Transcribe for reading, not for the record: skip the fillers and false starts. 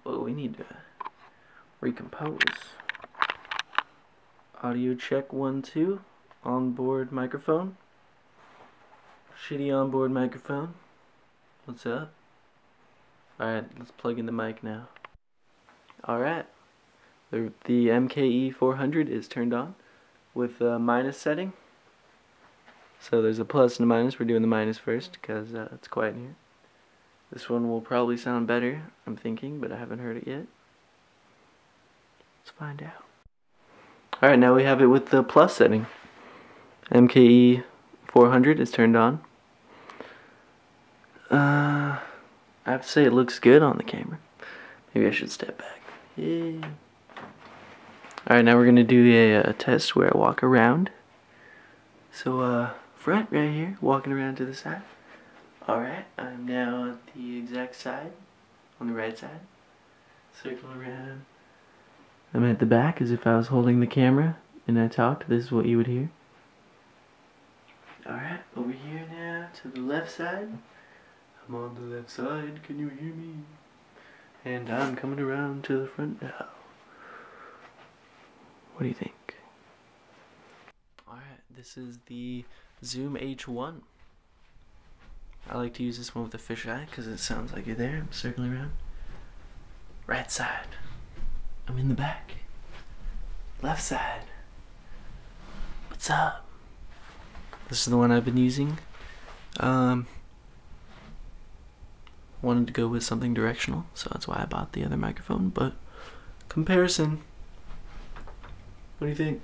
Well, we need to recompose. Audio check 1 2. Onboard microphone. Shitty onboard microphone. What's up? Alright, let's plug in the mic now. Alright. The MKE 400 is turned on with the minus setting. So there's a plus and a minus. We're doing the minus first because it's quiet in here. This one will probably sound better, I'm thinking, but I haven't heard it yet. Let's find out. Alright, now we have it with the plus setting. MKE 400 is turned on. I have to say it looks good on the camera. Maybe I should step back. Yeah. Alright, now we're going to do a test where I walk around. So, front right here, walking around to the side. Alright, I'm now at the exact side, on the right side. Circle around. I'm at the back as if I was holding the camera and I talked. This is what you would hear. Alright, over here now to the left side. I'm on the left side, can you hear me? And I'm coming around to the front now. What do you think? Alright, this is the Zoom H1. I like to use this one with a fisheye because it sounds like you're there. I'm circling around. Right side. I'm in the back. Left side. What's up? This is the one I've been using. Wanted to go with something directional, so that's why I bought the other microphone, but comparison. What do you think?